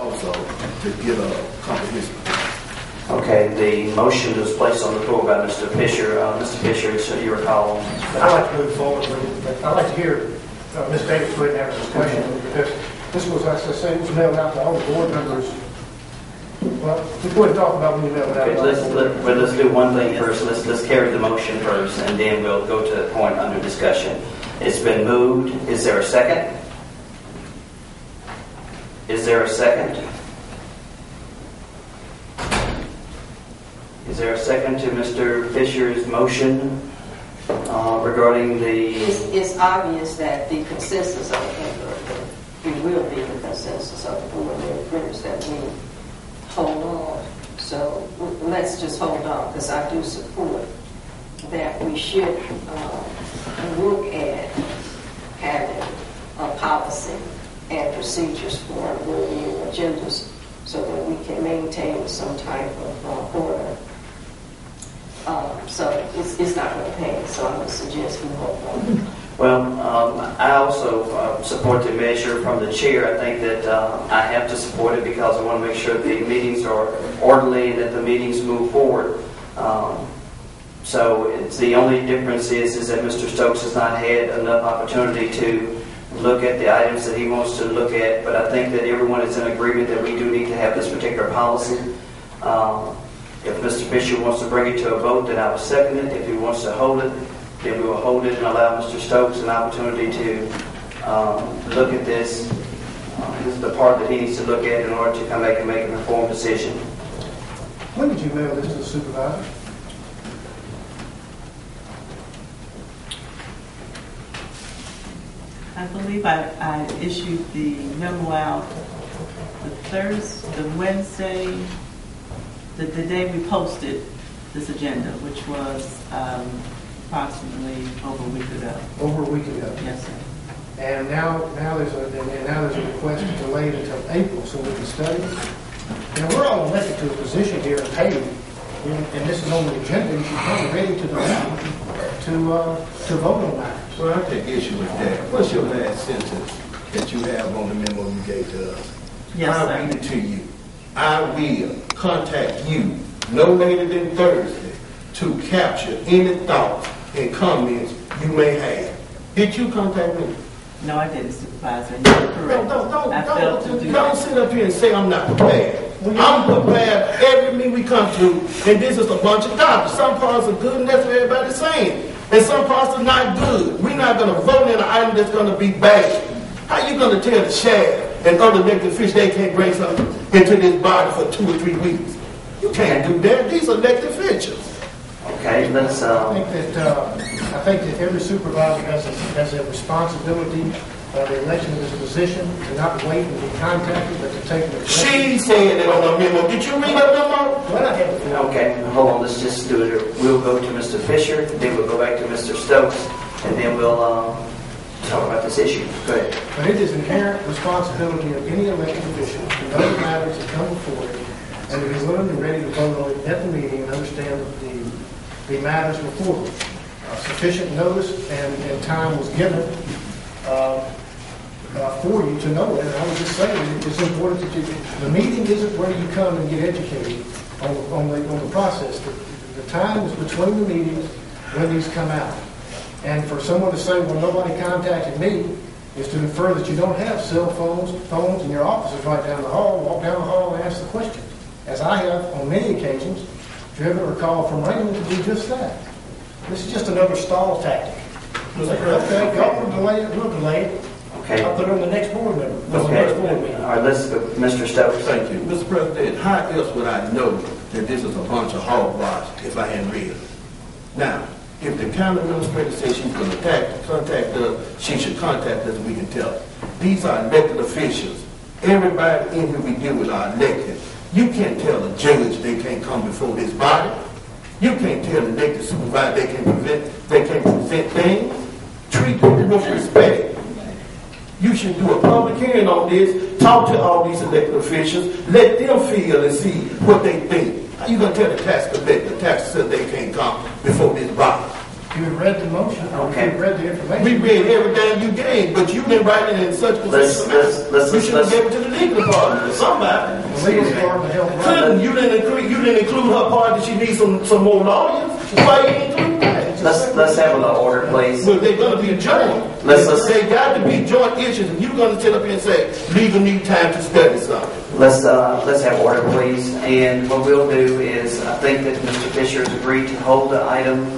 also to get a comprehensive. Okay, the motion was placed on the floor by Mr. Fisher. Mr. Fisher, so you recall. I'd like to move forward with it, but I'd like to hear Ms. Davis go ahead and have a discussion because this was, as I say, it was mailed out to all the board members. Well, we go ahead and talk about when you mailed it out. Okay, let's do one thing first. Let's carry the motion first, and then we'll go to the point under discussion. It's been moved. Is there a second? Is there a second? Is there a second to Mr. Fisher's motion regarding the... It's obvious that the consensus of the it will be the consensus of the board members that we hold on. So let's just hold on, because I do support that we should look at having a policy and procedures for reviewing agendas so that we can maintain some type of order. So it's not going to pay, so I would suggest we hold on. Well, I also support the measure from the chair. I think that I have to support it because I want to make sure the meetings are orderly and that the meetings move forward. So it's the only difference is that Mr. Stokes has not had enough opportunity to look at the items that he wants to look at, but I think that everyone is in agreement that we do need to have this particular policy. If Mr. Fisher wants to bring it to a vote, then I will second it. If he wants to hold it, then we will hold it and allow Mr. Stokes an opportunity to look at this. This is the part that he needs to look at in order to come back and make an informed decision. When did you mail this to the supervisor? I believe I issued the memo out the Wednesday, the day we posted this agenda, which was approximately over a week ago. Over a week ago. Yes, sir. And now there's a request to delay it until April so we can study it. Now we're all elected to a position here and paid, and this is on the agenda. You should come ready to vote on that. Well, I take issue with that. What's your last sentence that you have on the memo you gave to us? Yes, sir. I'll read it to you. I will contact you no later than Thursday to capture any thoughts and comments you may have. Did you contact me? No, I didn't, Supervisor. You're correct. Don't sit up here and say I'm not prepared. I'm prepared every meeting we come to, and this is a bunch of topics. Some parts are good, and that's what everybody's saying. And some parts are not good. We're not going to vote in an item that's going to be bad. How you going to tell the sheriff and other elected officials they can't bring something into this body for 2 or 3 weeks? You can't do that. These are elected officials. Okay, let's... I think that every supervisor has a responsibility the election of his position to not wait and be contacted, but to take the... She said it on the memo. Did you read that memo? Well, I have it. Okay, hold on. Let's just do it. We'll go to Mr. Fisher, then we'll go back to Mr. Stokes, and then we'll talk about this issue. Go ahead. But it is inherent responsibility of any elected official to know the matters that come before it and to be willing and ready to vote on it at the meeting and understand the matters before them. Sufficient notice and time was given for you to know it. And I was just saying it's important that the meeting isn't where you come and get educated on the process. The time is between the meetings when these come out. And for someone to say, well, nobody contacted me, is to infer that you don't have cell phones in your offices right down the hall. Walk down the hall and ask the questions. As I have on many occasions driven or called from Raymond to do just that. This is just another stall tactic. Okay, y'all want to delay it, we'll delay it. Okay. I'll put it on the next board member. Okay. All right, let's go. Mr. Stokes. Thank you. Mr. President, how else would I know that this is a bunch of hogwash if I hadn't read it? Now, if the county administrator says she's going to contact us, she should contact us and we can tell her. These are elected officials. Everybody in here we deal with are elected. You can't tell a judge they can't come before this body. You can't tell the elected supervisor they can't present things. Treat people with respect. You should do a public hearing on this, talk to all these elected officials, let them feel and see what they think. How you going to tell the tax collector, the tax said they can't come before this body? If you had read the motion, or if you had read the information. We read everything you gave, but you didn't write it in such position. You should have given it to the legal department or somebody. The legal department helped run. Couldn't, you didn't include her part that she needs some more lawyers? Why you didn't include that? Let's have an order, please. Well, they're gonna be joint. They got to be joint issues, and you're gonna sit up here and say, legal need time to study something. Let's have order, please. And what we'll do is, I think that Mr. Fisher has agreed to hold the item.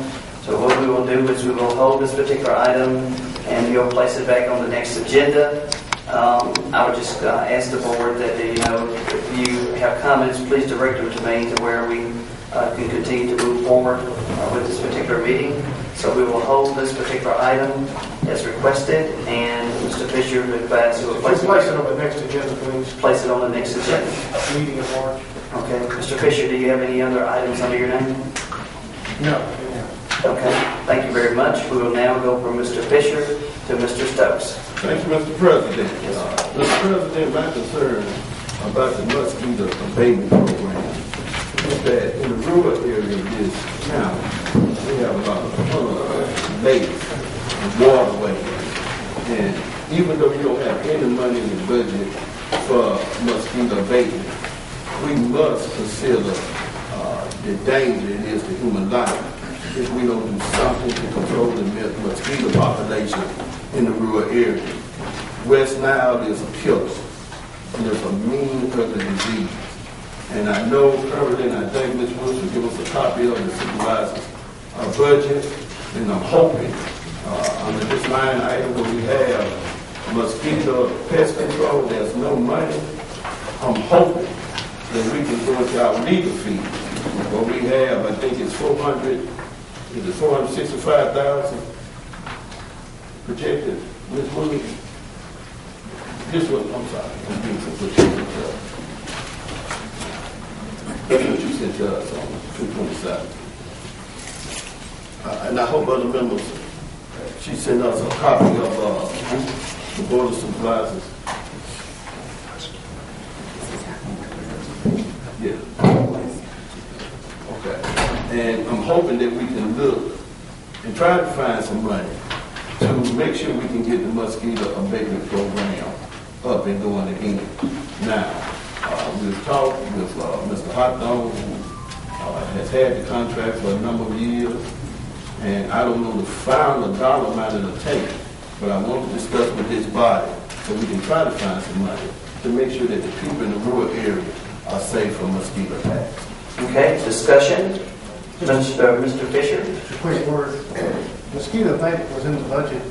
So what we will do is we will hold this particular item, and you'll place it back on the next agenda. I would just ask the board that, if you have comments, please direct them to me to where we can continue to move forward with this particular meeting. So we will hold this particular item as requested, and Mr. Fisher advised to Place it on the next agenda, please. Place it on the next agenda. Meeting in March. Okay. Mr. Fisher, do you have any other items under your name? No. Okay. Thank you very much. We will now go from Mr. Fisher to Mr. Stokes. Thank you, Mr. President. Mr. President, my concern about the mosquito abatement program is that in the rural area of this county, we have about 100 lakes and waterways. And even though we don't have any money in the budget for mosquito abatement, we must consider the danger it is to human life if we don't do something to control the mosquito population in the rural area. West Nile is a killer, and it's a mean, ugly disease. And I know currently, and I think Ms. Woods will give us a copy of the supervisor's budget, and I'm hoping under this line item where we have mosquito pest control, there's no money. I'm hoping that we can go into our legal fees. What we have, I think it's 465,000 projected. Ms. Woods, this was, I'm sorry, I'm being projected. That's what you sent to us on 227. And I hope other members, she sent us a copy of the Board of Supervisors. Yeah. Okay. And I'm hoping that we can look and try to find some money to make sure we can get the mosquito abatement program up and going again. Now, we've talked with Mr. Hotdog, who has had the contract for a number of years, and I don't know the final dollar amount it'll take, but I want to discuss with his body so we can try to find some money to make sure that the people in the rural area are safe from mosquito attacks. Okay, discussion. Mr. Fisher? Just a quick word. Mosquito abatement was in the budget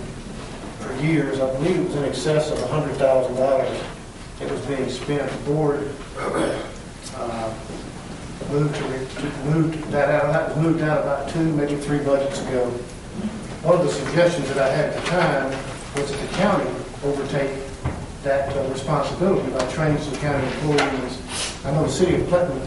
for years. I believe it was in excess of $100,000. It was being spent. The board moved that out. That was moved out about 2, maybe 3 budgets ago. One of the suggestions that I had at the time was that the county overtake that responsibility by training some county employees. I know the city of Clinton,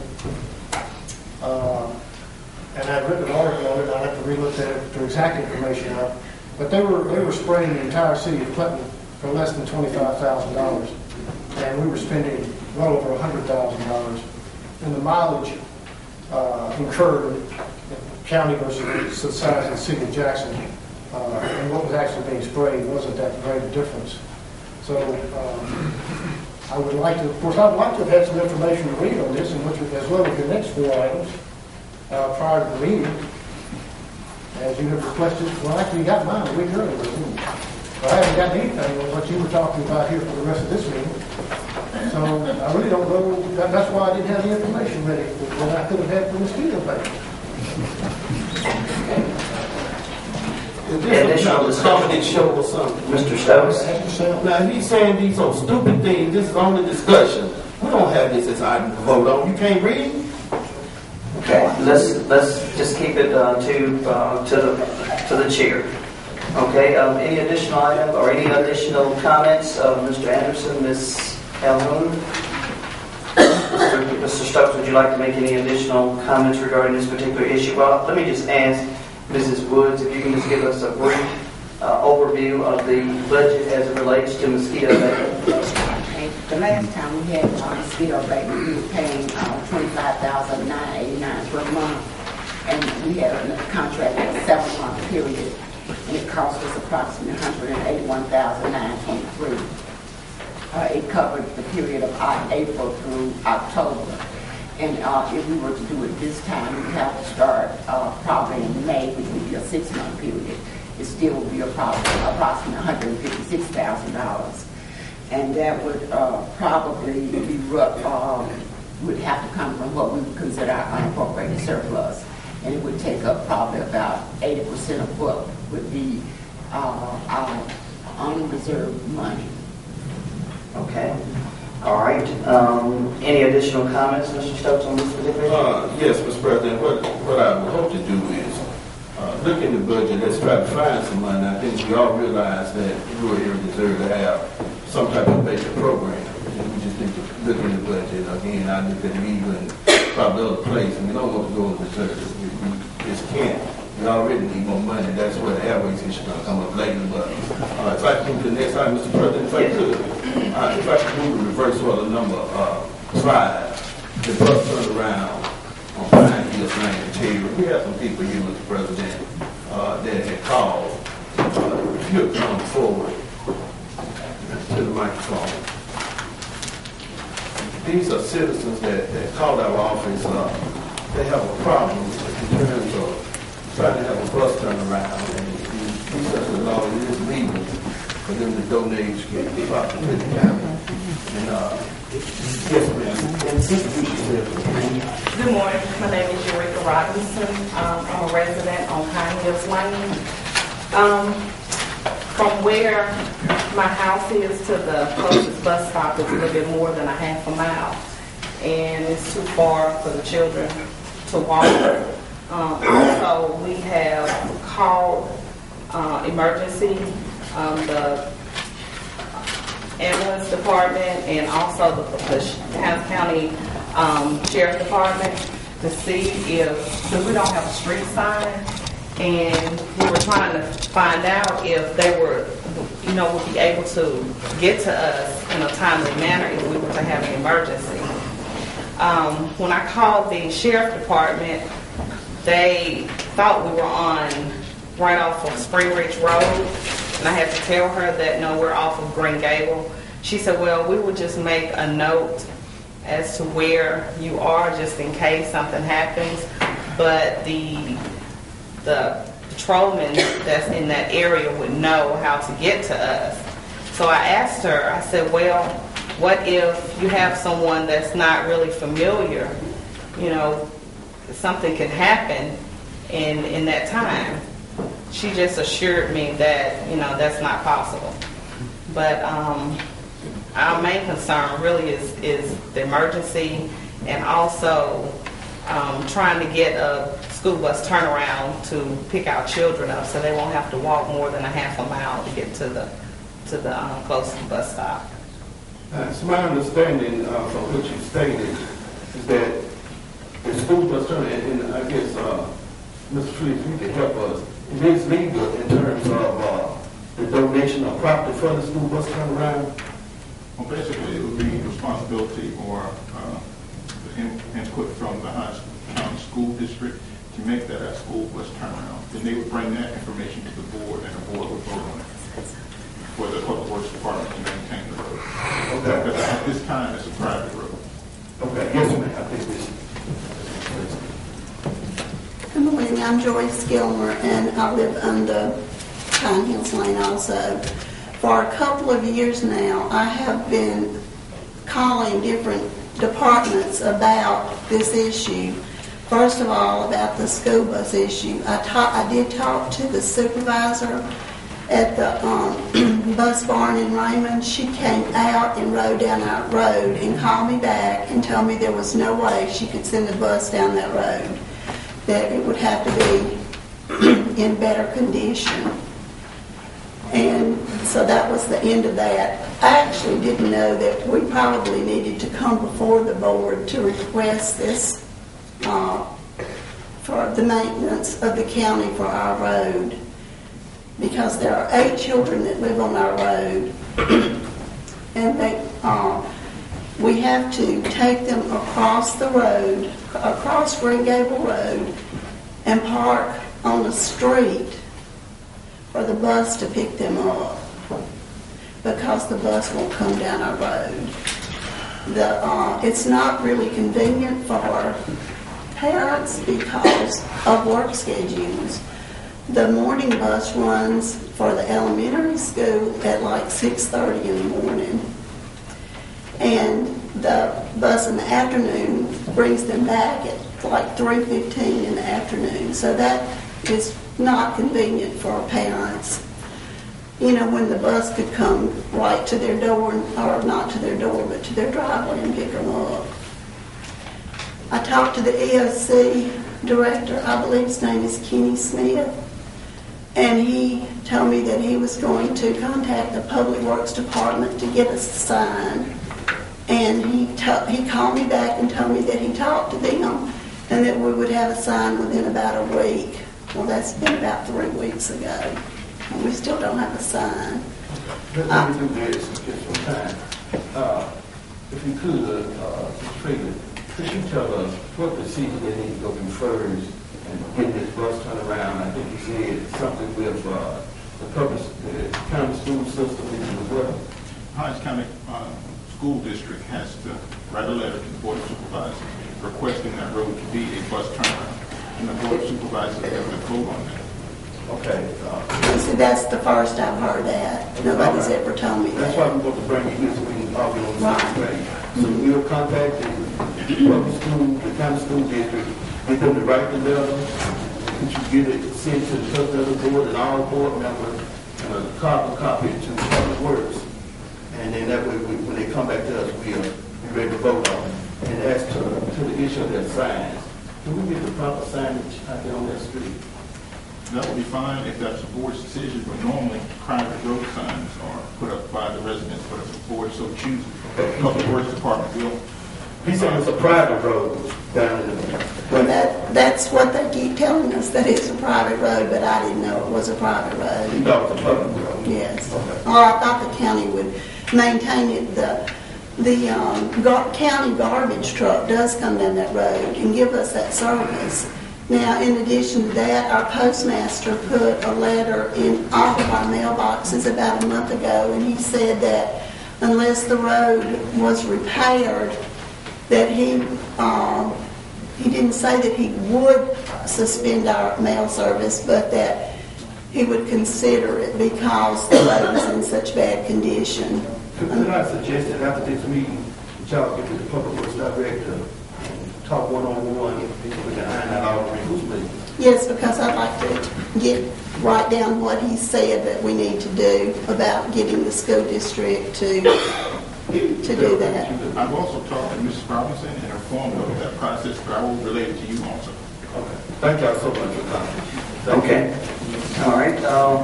and I've written an article on it. I'll have to relook that exact information up. But they were spraying the entire city of Clinton for less than $25,000, and we were spending well over $100,000. And the mileage incurred in county versus the size of the city of Jackson, and what was actually being sprayed wasn't that great a difference. So I would like to, of course, I'd like to have had some information to read on this, and which, as well as the next 4 items prior to the meeting, as you have requested. Well, actually, you got mine a week earlier, didn't you? I haven't got anything on what you were talking about here for the rest of this meeting. So I really don't know. That's why I didn't have the information ready that I could have had for mosquito bait. Is this a comedy show or something? Mr. Stokes? Now, he's saying these some stupid things. This is only discussion. We don't have this as item to vote on. You can't read? Okay, let's just keep it to the chair. Okay, any additional item or any additional comments of Mr. Anderson, Ms. Calhoun? Mr. Stokes, would you like to make any additional comments regarding this particular issue? Well, let me just ask Mrs. Woods if you can just give us a brief overview of the budget as it relates to mosquito abatement. Okay. The last time we had mosquito abatement, we were paying $25,989 per month, and we had a contract at a 7-month period, and it cost us approximately $181,923. It covered the period of April through October. And if we were to do it this time, we'd have to start probably in May, which would be a 6-month period. It still would be approximately $156,000. And that would probably be would have to come from what we would consider our unappropriated surplus. And it would take up probably about 80% of what would be our unreserved money. Okay. All right. Any additional comments, Mr. Stokes, on this particular? Yes, Mr. President. What I would hope to do is look in the budget. Let's try to find some money. I think we all realize that rural areas deserve to have some type of basic program. And we just need to look in the budget. Again, I look at REGA and probably other places. We don't want to go in reserve. We just can't. We already need more money. That's where the airways issue is going to come up later. But if I can move to the next item, Mr. President, if I could. If I could move the reverse order number 5, the bus turned around on Hinds and we have some people here, Mr. President, that had called. If you could come forward to the microphone. These are citizens that called our office. They have a problem in terms of trying to have a bus turn around, and we said the law is legal for them to donate to get the property to the county. And yes, ma'am. Good morning. My name is Eureka Robinson. I'm a resident on Pine Hills Lane. From where my house is to the closest bus stop is a little bit more than a half a mile, and it's too far for the children to walk. Also, we have called emergency, the ambulance department, and also the Hinds County Sheriff Department to see because we don't have a street sign, and we were trying to find out if they were, would be able to get to us in a timely manner if we were to have an emergency. When I called the Sheriff Department, they thought we were on right off of Spring Ridge Road, and I had to tell her that no, we're off of Green Gable. She said, well, we would just make a note as to where you are just in case something happens, but the patrolman that's in that area would know how to get to us. So I asked her, I said, well, what if you have someone that's not really familiar, something can happen in that time. She just assured me that, that's not possible. But our main concern really is the emergency, and also trying to get a school bus turnaround to pick our children up so they won't have to walk more than a half a mile to get to the closest bus stop. It's my understanding from what you stated is that the school bus turnaround, and I guess Mr. Fleet, you can help us. It is legal in terms of the donation of property for the school bus turnaround. Well, basically, it would be responsibility or input from the Hinds County School District to make that a school bus turnaround. Then they would bring that information to the board, and the board would vote on it for the Public Works Department to maintain the road. Okay. Because at this time, it's a private road. Okay. Yes, ma'am. I think this. Good morning. I'm Joyce Gilmer, and I live under Pine Hills Lane also. For a couple of years now, I have been calling different departments about this issue. First of all, about the school bus issue. I did talk to the supervisor at the bus barn in Raymond. She came out and rode down our road and called me back and told me there was no way she could send a bus down that road, that it would have to be in better condition. And so that was the end of that. I actually didn't know that we probably needed to come before the board to request this for the maintenance of the county for our road, because there are 8 children that live on our road, and we have to take them across the road, across Green Gable Road, and park on the street for the bus to pick them up because the bus won't come down our road. It's not really convenient for parents because of work schedules. The morning bus runs for the elementary school at like 6:30 in the morning. And the bus in the afternoon brings them back at like 3:15 in the afternoon. So that is not convenient for parents. You know, when the bus could come right to their door, or not to their door, but to their driveway and pick them up. I talked to the EOC director, I believe his name is Kenny Smith, and he told me that he was going to contact the Public Works Department to get us a sign. And he called me back and told me that he talked to them and that we would have a sign within about a week. Well, that's been about 3 weeks ago, and we still don't have a sign. Let me do this, get some time. If you could, Mr. Freeman, could you tell us what procedure they need to go through first and get this bus turned around? I think you said something with the county school system as well. Hinds County School District has to write a letter to the Board of Supervisors requesting that road to be a bus turnaround, and the Board of Supervisors have to vote on that. Okay. See, that's the first I've heard that. Nobody's ever told me That's why that. we want to bring you here so we can all be on the Right. same page. So we'll contact the public school, the county school district, get them to write the letter, could you get it sent to the president of the board and all board members, and a copy to the Public Works. And then that way, when they come back to us, we'll be ready to vote on it. And as to the issue of that signs, can we get the proper signage out there on that street? That would be fine if that's the board's decision, but normally private road signs are put up by the residents, but if the board so chooses, the Public Works Department will. He said it's a private road down in the... Well, that's what they keep telling us, that it's a private road, but I didn't know it was a private You road. thought it was a public road? Yes. Okay. Or I thought the county would maintain it. The county garbage truck does come down that road and give us that service. Now, in addition to that, our postmaster put a letter in all of our mailboxes about a month ago, and he said that unless the road was repaired, that he didn't say that he would suspend our mail service, but that he would consider it because the road is in such bad condition. Could I suggest that after this meeting, y'all get to the Public Works Director and talk one-on-one with the iron out all the wrinkles, please? Yes, because I'd like to write down what he said that we need to do about getting the school district to do that. I've also talked to Mrs. Robinson and informed her of that process, but I will relay it to you also. Okay. Thank y'all so much for coming. Okay. All right.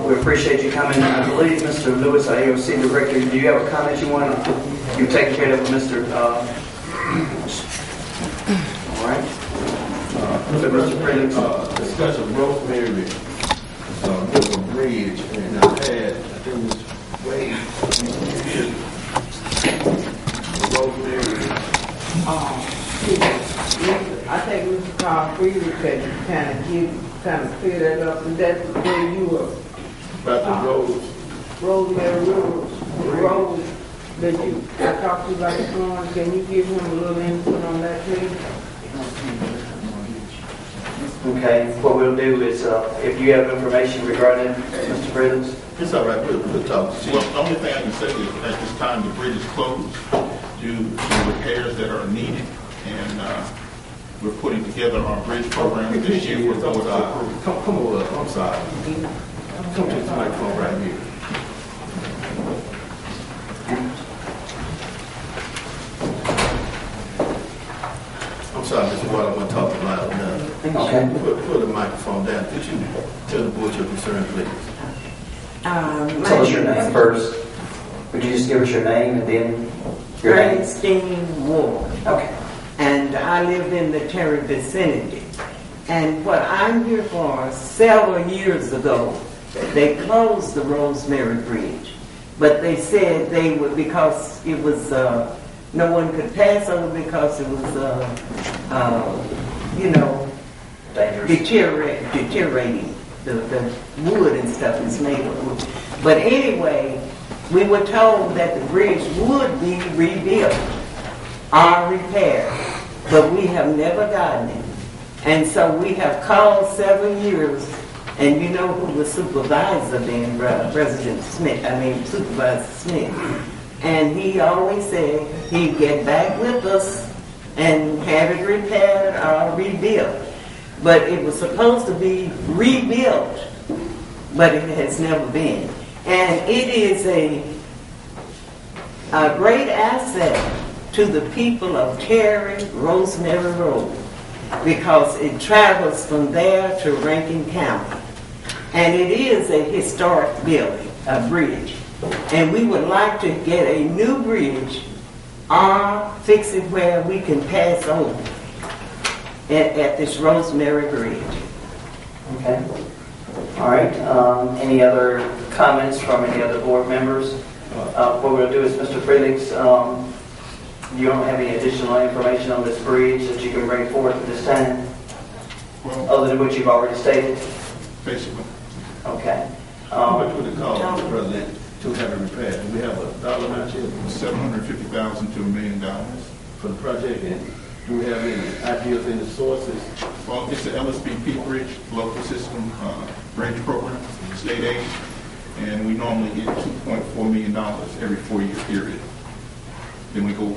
We appreciate you coming. I believe Mr. Lewis, our AOC Director, do you have a comment you want to... You've taken care of it, Mr. All right. Mr. Freeman, Discussion Rosemary River Bridge, and I think this way, Rosemary. I think Mr. Carl Freely could kind of clear that up, and that's where you were. About the roads. Rosemary River, the road that I talked to you about this morning. Can you give him a little input on that, please? okay. What we'll do is, if you have information regarding Mr. Freeland, It's all right, we'll talk. Well, the only thing I can say is at this time, the bridge is closed due to repairs that are needed, and we're putting together our bridge program this year. We're going to approve. Come over, I'm sorry. Come to this microphone right here. I'm sorry, Mr. Water, I want to talk loud enough. Okay. Put the microphone down. Could you tell the board your concern, please? tell us your name first. Would you just give us your name and then your name? Ernestine Ward. Okay. And I live in the Terry vicinity. And what I'm here for, several years ago, they closed the Rosemary Bridge. But they said they would, because it was, no one could pass over because it was, dangerous. deteriorating. The wood and stuff is made of wood. But anyway, we were told that the bridge would be rebuilt or repaired, but we have never gotten it. And so we have called several years, and you know who the supervisor then, Supervisor Smith. And he always said he'd get back with us and have it repaired or rebuilt. But it was supposed to be rebuilt, but it has never been. And it is a great asset to the people of Terry Rosemary Road, because it travels from there to Rankin County. And it is a historic building, a bridge. And we would like to get a new bridge or fix it where we can pass over at this Rosemary Bridge. Okay. All right. Any other comments from any other board members? What we're going to do is, Mr. Felix, you don't have any additional information on this bridge that you can bring forth at this time, Well, other than what you've already stated? basically, Okay. How much would it cost, Mr. President, to have it repaired? Do we have a dollar amount here $750,000 to $1 million. for the project? And do we have any ideas in the sources? Well, it's the LSBP bridge, local system bridge program, state aid, and we normally get $2.4 million every 4-year period. Then we go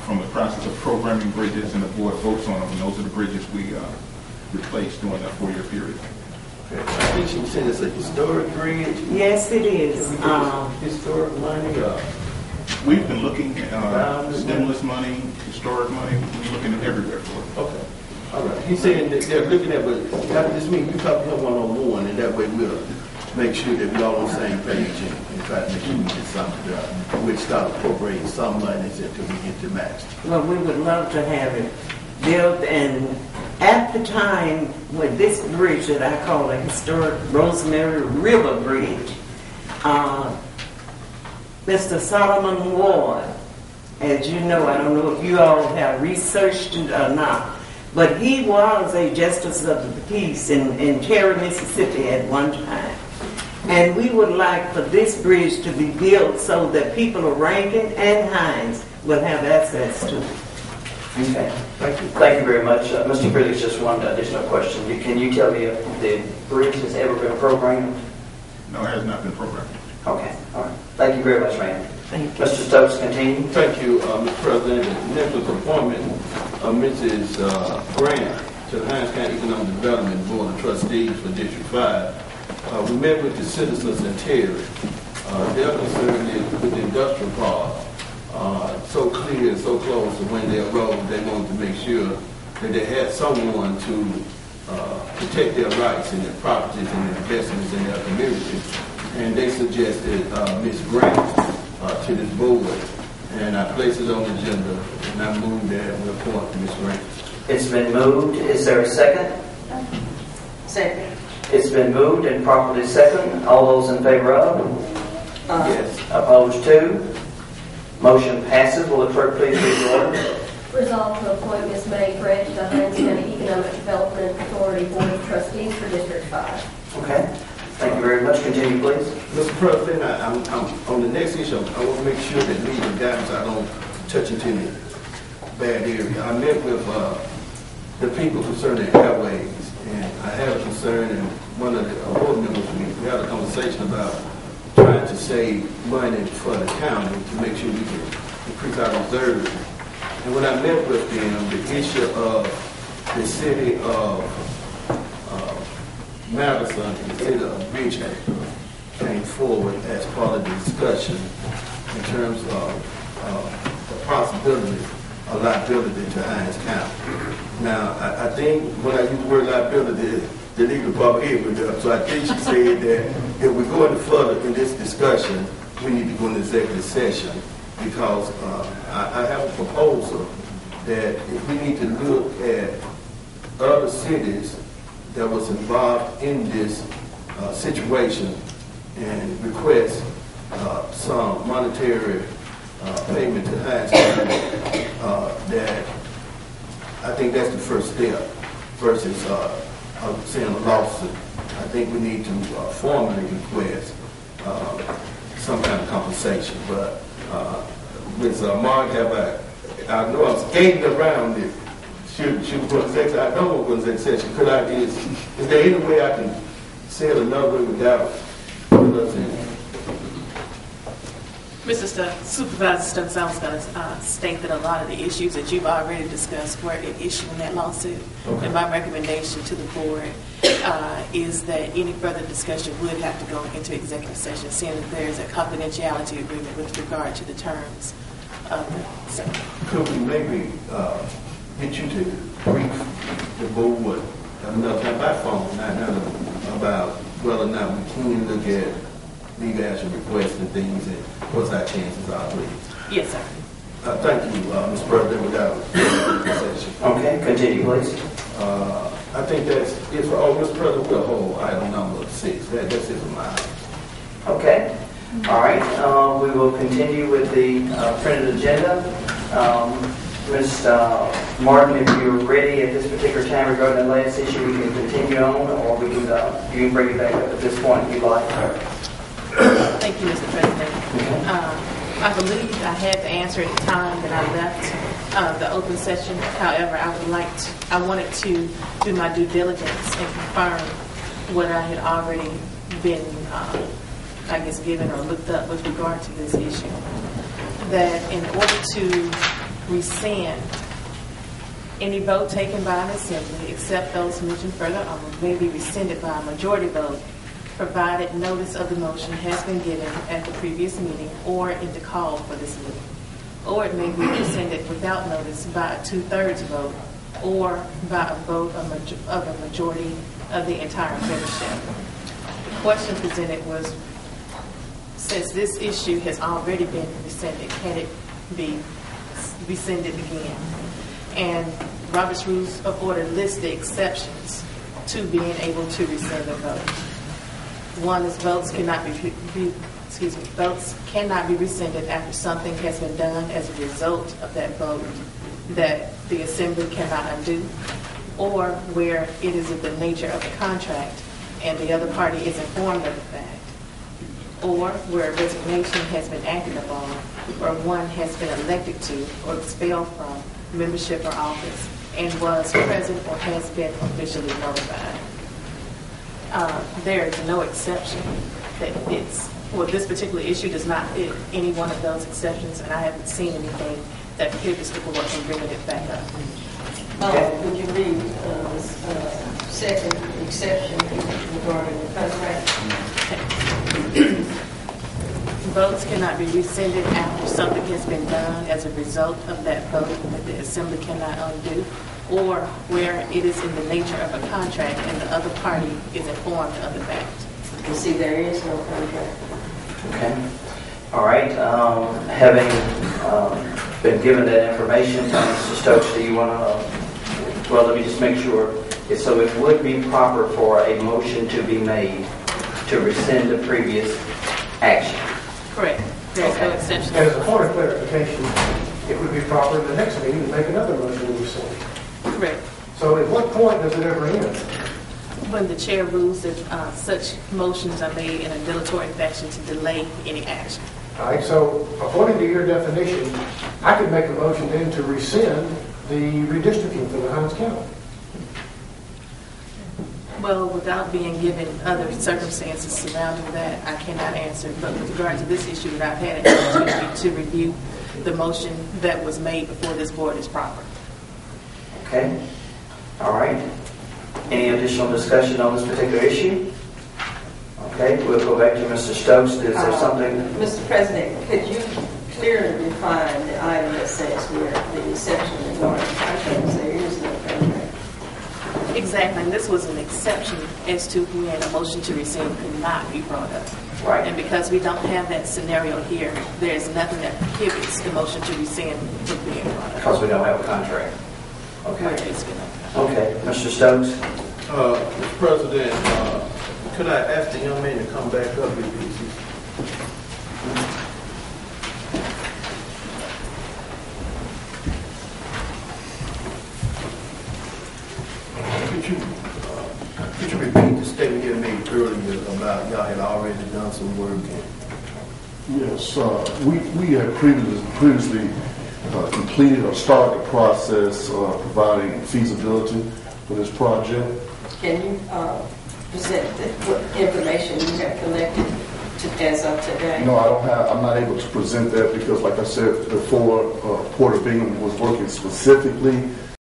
from the process of programming bridges, and the board votes on them, and those are the bridges we replace during that 4-year period. I think she said it's a historic bridge. Yes, it is. Historic money. We've been looking at stimulus money, historic money. We're looking at everywhere for it. Okay. All right. He's saying that they're looking at, but that just means you talk to him one-on-one, and that way we'll make sure that we're all on the same page and try to make sure we get something done. We'll start appropriating some monies until we get to max. Well, we would love to have it built, and at the time with this bridge that I call a historic Rosemary River Bridge, Mr. Solomon Ward, as you know, I don't know if you all have researched it or not, but he was a justice of the peace in Terry, Mississippi at one time. And we would like for this bridge to be built so that people of Rankin and Hinds will have access to it. Okay. Thank you. Thank you very much. Mr. Felix, just one additional question. Can you tell me if the bridge has ever been programmed? No, it has not been programmed. Okay. All right. Thank you very much, Randy. Thank you. Mr. Stokes, continue. Thank you, Mr. President. Next was appointment of Mrs. Grant to the Hinds County Economic Development Board of Trustees for District 5. We met with the citizens in Terry. Their concern is with the industrial park. So clear and so close to when they arose, they wanted to make sure that they had someone to protect their rights and their properties and their investments in their community. And they suggested Ms. Grant to this board. And I placed it on the agenda, and I moved that we appoint Ms. Grant. It's been moved. Is there a second? Second. It's been moved and properly second. All those in favor of? Yes. Opposed to? Motion passes. Will the clerk please read the order? Resolved to appoint Ms. May Grant to the Hinds County Economic Development Authority Board of Trustees for District 5. Okay. Thank you very much. Continue, please. Mr. President, I'm on the next issue. I want to make sure that legal guidance, I don't touch into any bad area. I met with the people concerning airways, and I have a concern, and one of the board members, we had a conversation about trying to save money for the county to make sure we can increase our reserves. And when I met with them, the issue of the city of Madison and the city of Bridgehampton came forward as part of the discussion in terms of the possibility of liability to Hinds County. Now, I think when I use the word liability, the legal department here with us. So I think she said that if we go any further in this discussion, we need to go into executive session because I have a proposal that if we need to look at other cities that was involved in this situation and request some monetary payment to Hinds County, that I think that's the first step versus saying a lawsuit. I think we need to formally request some kind of compensation. But Ms. Mark, I know I'm skating around it. Shoot for executive. I know what was exception. Is there any way I can say it another way without putting us in? Mr. Stokes, Supervisor Stokes, I was going to state that a lot of the issues that you've already discussed were at issue in that lawsuit. Okay. And my recommendation to the board is that any further discussion would have to go into executive session, seeing that there is a confidentiality agreement with regard to the terms of it. So. Could we maybe get you to brief the board another time by phone, not about whether or not we can look at legal action requests and things, and what's our chances are, please? Yes, sir. Thank you, Mr. President, without session. Okay, continue, please. I think that's it for, Mr. President, we'll hold item number 6. That's it for mine. Okay. All right. We will continue with the printed agenda. Ms. Martin, if you're ready at this particular time regarding the last issue, we can continue on, or we can you can bring it back up at this point if you'd like. Thank you, Mr. President. I believe I had the answer at the time that I left the open session. However, I wanted to do my due diligence and confirm what I had already been, given or looked up with regard to this issue. That in order to rescind any vote taken by an assembly, except those mentioned further on, may be rescinded by a majority vote, provided notice of the motion has been given at the previous meeting or in the call for this meeting. Or it may be rescinded without notice by a 2/3 vote or by a vote of a majority of the entire membership. The question presented was, since this issue has already been rescinded, can it be rescinded again? And Robert's Rules of Order lists the exceptions to being able to rescind a vote. One is votes cannot be rescinded after something has been done as a result of that vote that the assembly cannot undo, or where it is of the nature of the contract and the other party is informed of the fact, or where resignation has been acted upon, or one has been elected to or expelled from membership or office and was present or has been officially notified. There is no exception that fits. Well, this particular issue does not fit any one of those exceptions, and I haven't seen anything that prohibits the board from bringing it back up. Would you read second exception regarding the contract? Votes cannot be rescinded after something has been done as a result of that vote that the assembly cannot undo, or where it is in the nature of a contract and the other party is informed of the fact. You see, there is no contract. Okay. All right. Having been given that information, Mr. Stokes, do you want to, well, let me just make sure. So it would be proper for a motion to be made to rescind the previous action. Correct. There's no exception. And as a point of clarification, it would be proper in the next meeting to make another motion to rescind. Correct. So at what point does it ever end? When the chair rules that such motions are made in a dilatory fashion to delay any action. All right, so according to your definition, I could make a motion then to rescind the redistricting for the Hinds County. Well, without being given other circumstances surrounding that, I cannot answer. But with regard to this issue, that I've had an opportunity to review the motion that was made before this board is proper. Okay. All right. Any additional discussion on this particular issue? Okay, we'll go back to Mr. Stokes. Is there something? Mr. President, could you clearly define the item that says where the exception regarding contracts, there is no contract? Exactly, and this was an exception as to when a motion to rescind could not be brought up. Right. And because we don't have that scenario here, there is nothing that prohibits the motion to rescind from being brought up. Because we don't have a contract. Okay. Right. Okay, Mr. Stokes. Mr. President, could I ask the young man to come back up with pieces? Could you statement you made earlier about y'all had already done some work. Yes, we had previously completed or started the process providing feasibility for this project. Can you present what information you have collected as of today? No, I'm not able to present that because, like I said before, Porter Bingham was working specifically